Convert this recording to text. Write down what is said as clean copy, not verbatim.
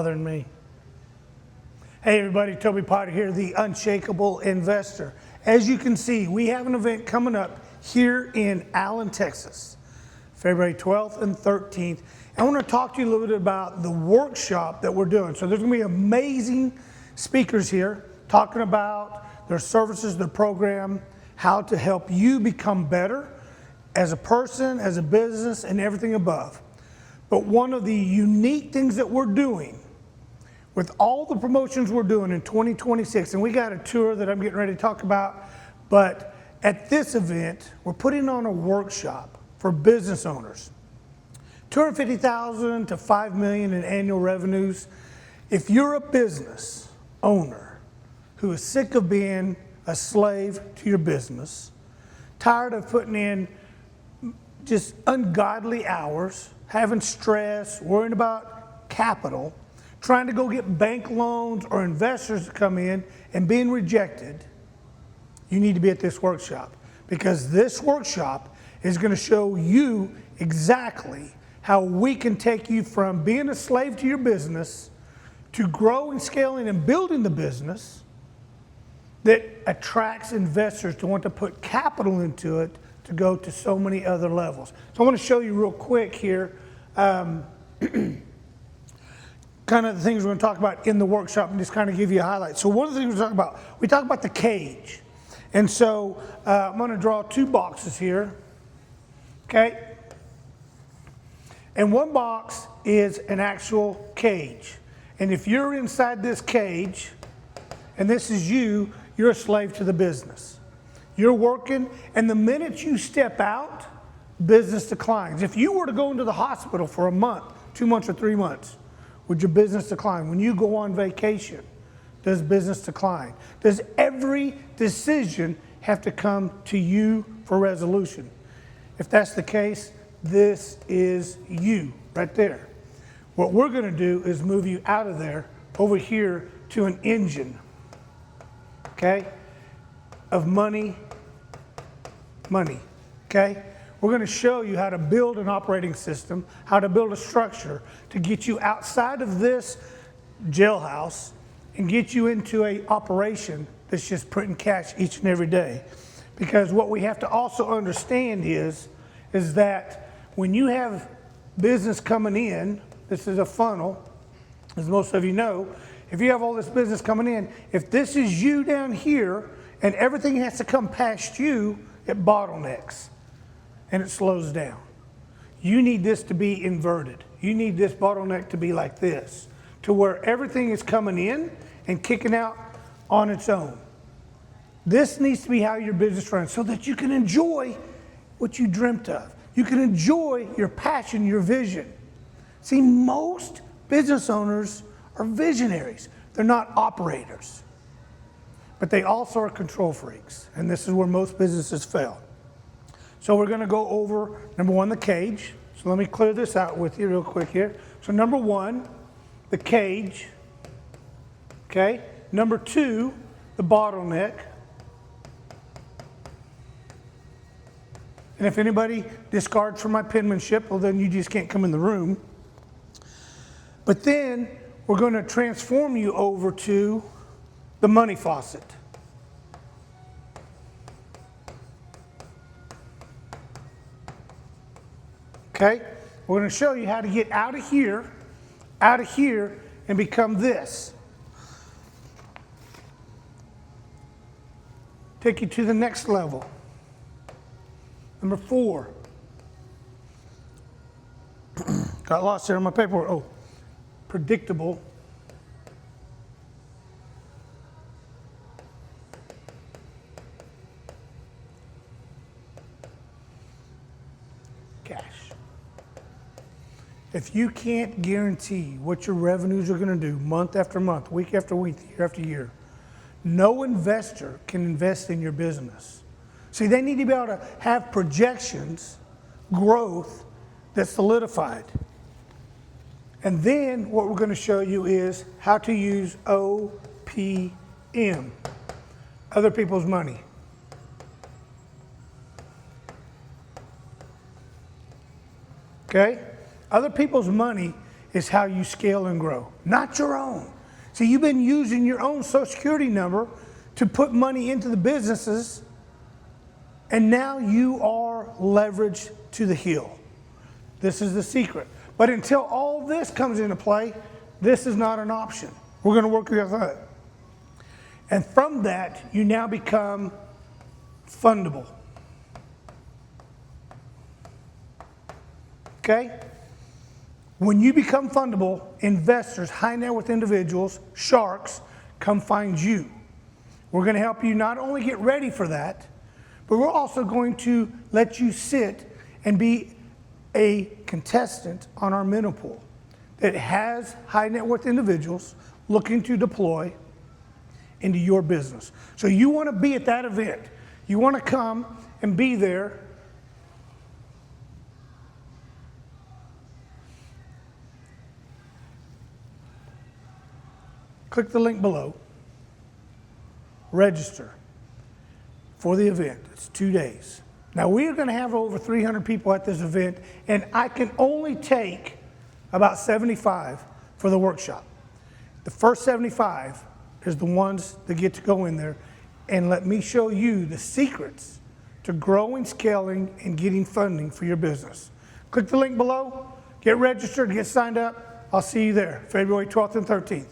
Than me. Hey everybody, Toby Potter here, the Unshakable Investor. As you can see, we have an event coming up here in Allen, Texas, February 12th and 13th. I want to talk to you a little bit about the workshop that we're doing. So there's going to be amazing speakers here talking about their services, their program, how to help you become better as a person, as a business, and everything above. But one of the unique things that we're doing with all the promotions we're doing in 2026, and we got a tour that I'm getting ready to talk about, but at this event, we're putting on a workshop for business owners. $250,000 to $5 million in annual revenues. If you're a business owner who is sick of being a slave to your business, tired of putting in just ungodly hours, having stress, worrying about capital, trying to go get bank loans or investors to come in and being rejected, you need to be at this workshop, because this workshop is going to show you exactly how we can take you from being a slave to your business to growing, scaling, and building the business that attracts investors to want to put capital into it to go to so many other levels. So I want to show you real quick here kind of the things we're going to talk about in the workshop and just kind of give you a highlight. So one of the things we talk about the cage. And so I'm going to draw two boxes here, okay? And one box is an actual cage. And if you're inside this cage, and this is you, you're a slave to the business. You're working, and the minute you step out, business declines. If you were to go into the hospital for a month, 2 months, or 3 months, would your business decline? When you go on vacation, does business decline? Does every decision have to come to you for resolution? If that's the case, this is you right there. What we're going to do is move you out of there over here to an engine, okay, of money, okay? We're going to show you how to build an operating system, how to build a structure to get you outside of this jailhouse and get you into an operation that's just printing cash each and every day. Because what we have to also understand is that when you have business coming in, this is a funnel, as most of you know. If you have all this business coming in, if this is you down here and everything has to come past you, it bottlenecks. And it slows down. You need this to be inverted. You need this bottleneck to be like this, to where everything is coming in and kicking out on its own. This needs to be how your business runs, so that you can enjoy what you dreamt of. You can enjoy your passion, your vision. See, most business owners are visionaries. They're not operators. But they also are control freaks. And this is where most businesses fail. So we're going to go over, number one, the cage. So let me clear this out with you real quick here. So number one, the cage. Okay. Number two, the bottleneck. And if anybody discards from my penmanship, well, then you just can't come in the room. But then we're going to transform you over to the money faucet. Okay, we're going to show you how to get out of here, and become this. Take you to the next level. Number 4. Got lost there in my paperwork. Oh, predictable. Cash. If you can't guarantee what your revenues are going to do month after month, week after week, year after year, no investor can invest in your business. See, they need to be able to have projections, growth that's solidified. And then what we're going to show you is how to use OPM, other people's money. Okay? Other people's money is how you scale and grow, not your own. See, you've been using your own Social Security number to put money into the businesses, and now you are leveraged to the hill. This is the secret. But until all this comes into play, this is not an option. We're going to work with that. And from that, you now become fundable. Okay? When you become fundable, investors, high net worth individuals, sharks, come find you. We're going to help you not only get ready for that, but we're also going to let you sit and be a contestant on our minnow pool that has high net worth individuals looking to deploy into your business. So you want to be at that event. You want to come and be there. Click the link below. Register for the event. It's 2 days. Now, we are going to have over 300 people at this event, and I can only take about 75 for the workshop. The first 75 is the ones that get to go in there, and let me show you the secrets to growing, scaling, and getting funding for your business. Click the link below, get registered, get signed up. I'll see you there, February 12th and 13th.